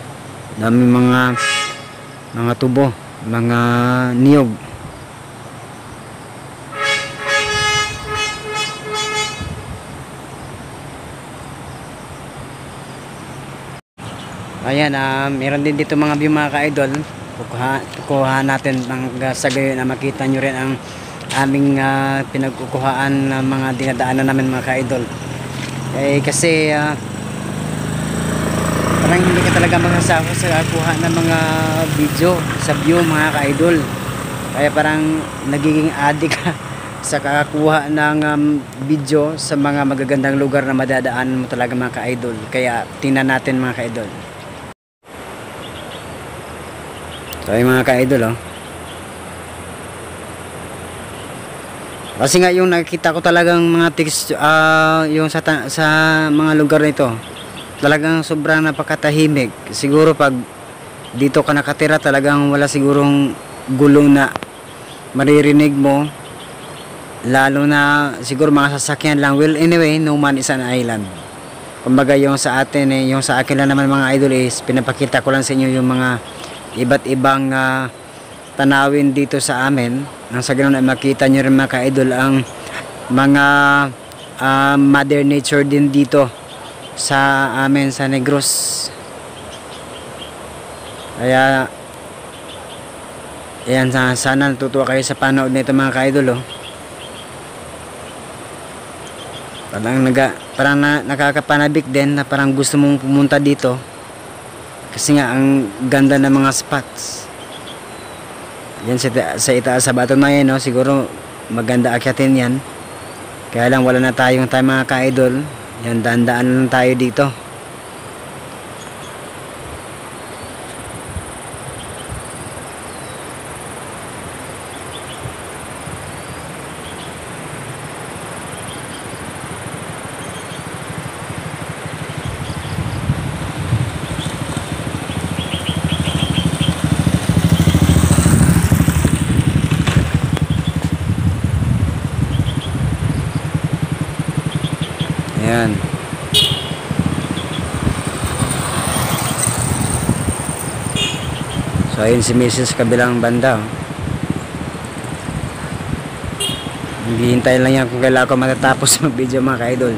Dami mga tubo, mga niyog. Ayan, meron din dito mga view mga ka-idol. Kukuha natin sa gayon na makita nyo rin ang aming pinagkukuhaan ng mga dinadaanan namin mga ka-idol. Kasi parang hindi ka talaga magsasawa sa kuha ng mga video sa view mga ka-idol. Kaya parang nagiging addict ka sa kakakuha ng video sa mga magagandang lugar na madadaan mo talaga mga ka-idol. Kaya tingnan natin mga ka-idol. So yung mga ka-idol oh. Kasi nga yung nakikita ko talagang mga text yung sa mga lugar nito. Talagang sobrang napakatahimik. Siguro pag dito ka nakatira talagang wala sigurong gulong na maririnig mo. Lalo na siguro mga sasakyan lang. Well anyway, no man is an island. Kumbaga yung sa atin yung sa akin lang naman mga idol is pinapakita ko lang sa inyo yung mga iba't ibang tanawin dito sa amin. Nang sa ganun ay makita nyo rin mga ka-idol ang mga mother nature din dito sa amin sa Negros. Kaya ayan, sana natutuwa kayo sa panood nito mga ka-idol oh. Parang nakakapanabik din na parang gusto mong pumunta dito kasi nga ang ganda ng mga spots. Yan sa itaas sa bato na yan no? Siguro maganda akyatin yan, kaya lang wala na tayong time mga ka-idol. Yan, daan-daan lang tayo dito. Ayan. So ayun si Mrs. kabilang banda oh. Hihintay lang yan kung kailan ako matatapos mag video mga ka-idol.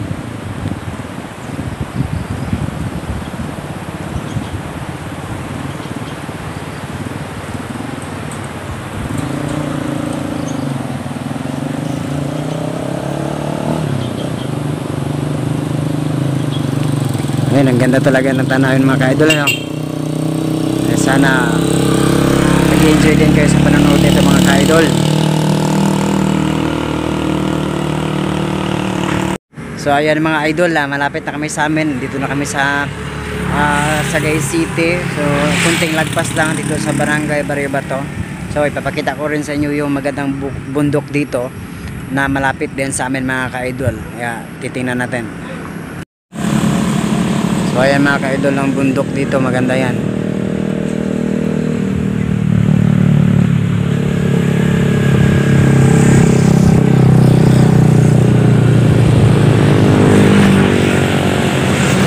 Ayun, ang ganda talaga ng tanawin mga ka-idol ano? Sana mag-enjoy din kayo sa panonood nito mga ka-idol. So ayan mga idol, malapit na kami sa amin. Dito na kami sa Sagay City. So kunting lagpas lang dito sa Barangay Barrio Bato. So ipapakita ko rin sa inyo yung magandang bundok dito na malapit din sa amin mga ka-idol. Kaya titingnan natin. So ayan mga ka-idol, ang bundok dito, maganda yan.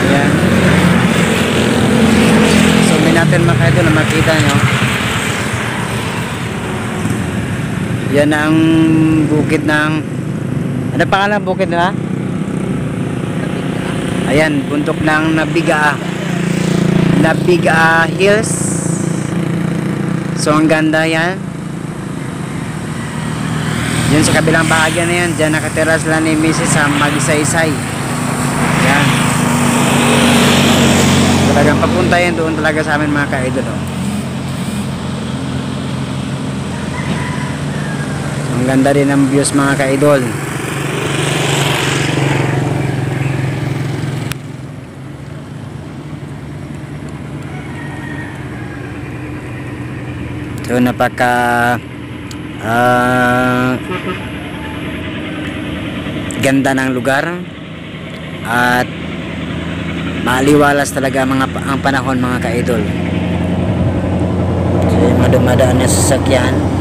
Ayan. Zoom natin mga ka-idol na makita nyo. Yan ang bukid ng, ano pangalan bukid na? Ayan, bundok ng Nabigaa Hills. So ang ganda yan. Yan sa kabilang bahagya na yan, dyan nakatira sila ni Mrs. sa Magsaysay. Yan. Talagang papunta yan doon talaga sa amin mga ka-idol oh. Ang ganda rin ng views mga ka-idol. So napaka ganda ng lugar at maaliwalas talaga ang panahon mga ka-idol. So yung mga dumadaan na sasakyan.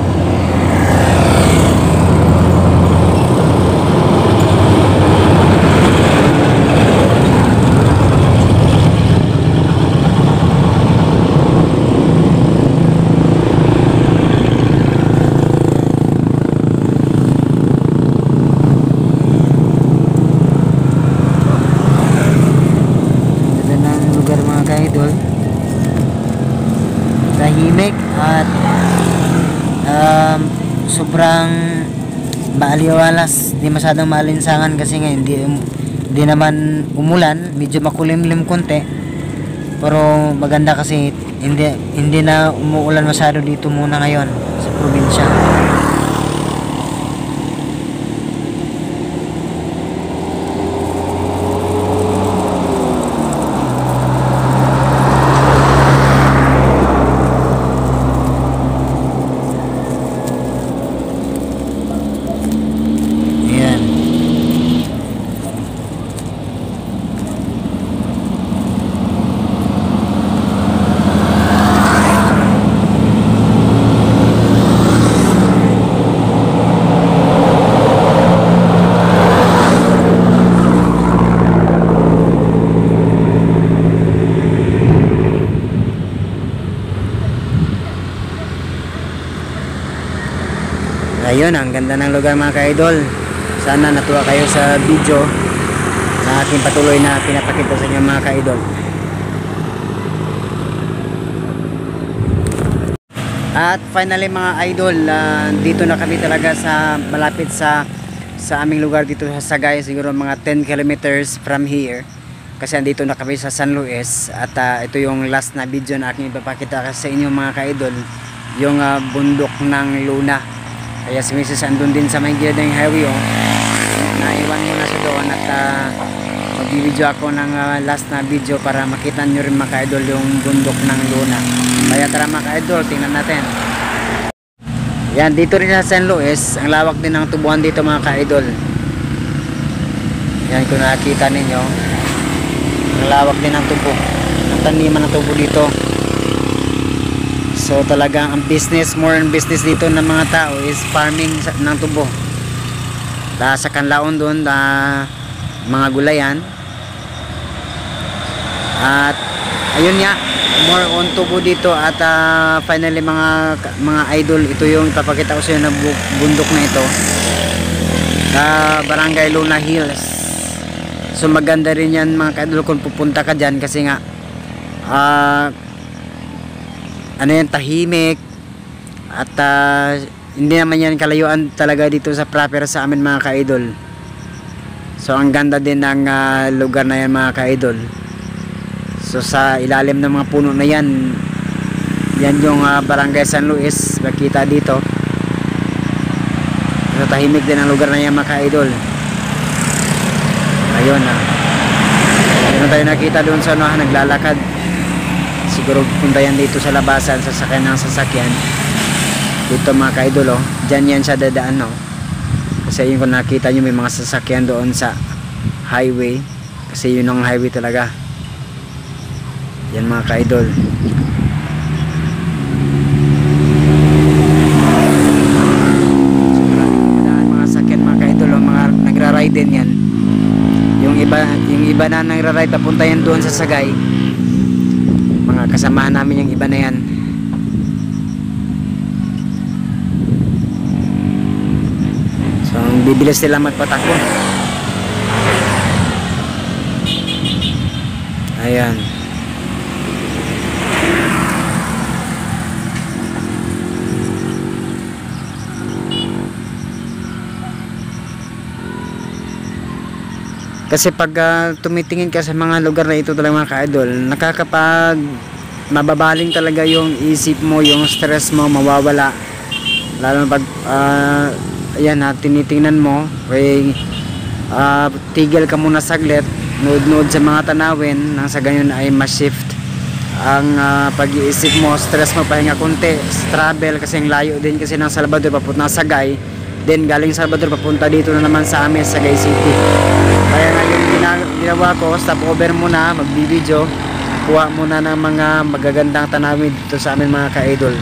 Tahimik at sobrang maaliwalas, di masyadong maalinsangan kasi nga hindi naman umulan, medyo makulimlim konti, pero maganda kasi hindi na umuulan masyado dito muna ngayon sa probinsya. Ayun, ang ganda ng lugar mga ka-idol. Sana natuwa kayo sa video na aking patuloy na pinapakita sa inyo mga ka-idol. At finally mga idol, dito na kami talaga sa malapit sa aming lugar dito sa Sagay, siguro mga 10 kilometers from here. Kasi andito na kami sa San Luis at ito yung last na video na aking ipapakita sa inyo mga ka-idol, yung bundok ng Luna. Kaya si Mrs. andun din sa may gilid ng highway, naiwan muna siya doon at mag-video ako ng last na video para makita nyo rin mga ka-idol yung bundok ng Luna. Kaya tara mga ka-idol, tingnan natin. Yan, dito rin sa San Luis, ang lawak din ng tubuhan dito mga ka-idol. Yan, kung nakikita ninyo, ang lawak din ng tubo, ang taniman ng tubo dito. So talagang ang business, more on business dito ng mga tao is farming ng tubo. Sa kanlaon doon, mga gulayan. At ayun nga, more on tubo dito. At finally mga idol, ito yung papakita ko sa inyo na bundok na ito, Barangay Luna Hills. So maganda rin yan mga ka-idol kung pupunta ka dyan, kasi nga ano yan, tahimik. At hindi naman yan kalayuan talaga dito sa proper sa amin mga ka-idol. So ang ganda din ng lugar na yan mga ka-idol. So sa ilalim ng mga puno na yan, yan yung Barangay San Luis, makita dito. So tahimik din ang lugar na yan mga ka-idol. Ayun ayun tayo nakita doon sa naglalakad. Siguro punta yan dito sa labasan, sasakyan ng sasakyan dito mga ka-idol. Dyan yan siya dadaan, kasi yun kung nakita nyo may mga sasakyan doon sa highway, kasi yun ang highway talaga. Yan mga ka-idol. Mga sasakyan mga ka-idol, mga nagra-ride din yan. Yung iba na nagra-ride papunta yan doon sa Sagay, mga kasamahan namin yung iba na yan. So bibilis sila magpatakbo. Ayan. Kasi pag tumitingin ka sa mga lugar na ito talaga mga ka-idol, nakakapag mababaling talaga yung isip mo, yung stress mo mawawala. Lalo pag ayan tinitingnan mo, tigil ka muna saglit, nood-nood sa mga tanawin, nang sa ganyan ay ma-shift ang pag-iisip mo, stress mo, pahinga konti, travel kasi ang layo din kasi ng Salvador papunta sa Sagay, then galing Salvador papunta dito na naman sa amin sa Sagay City. Kaya nga yung ginawa ko, stop over muna, magbibideo, kuha muna ng mga magagandang tanawin dito sa amin mga ka-idol.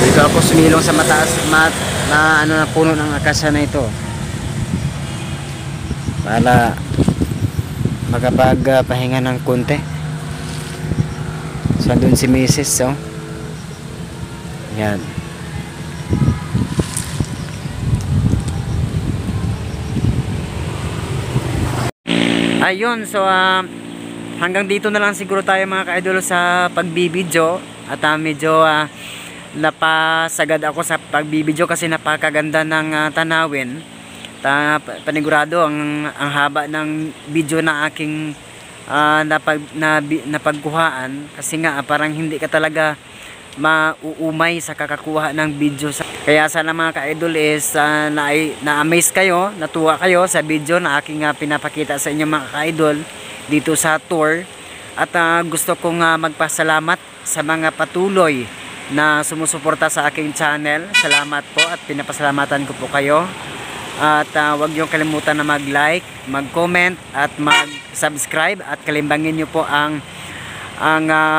Dito ako sumilong sa mataas na puno ng akasya na ito para makapagpahinga ng konti. So doon si Mrs. Yan. Ayun, so hanggang dito na lang siguro tayo mga ka-idol sa pagbibideo. At medyo napasagad ako sa pagbibideo kasi napakaganda ng tanawin. Panigurado ang haba ng video na aking napagkuhaan, kasi nga parang hindi ka talaga mauumay sa kakakuha ng video. Kaya sana mga ka-idol is na-amaze kayo, natuwa kayo sa video na aking pinapakita sa inyo mga ka-idol dito sa tour. At gusto kong magpasalamat sa mga patuloy na sumusuporta sa aking channel. Salamat po at pinapasalamatan ko po kayo. At huwag niyo kalimutan na mag-like, mag-comment at mag-subscribe, at kalimbangin niyo po ang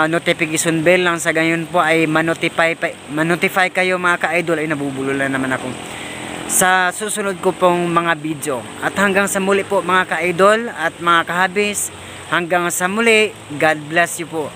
notification bell lang sa gayon po ay ma-notify kayo mga ka-idol. Ay nabubulol naman ako sa susunod ko pong mga video. At hanggang sa muli po mga ka-idol at mga kahabis, hanggang sa muli, God bless you po.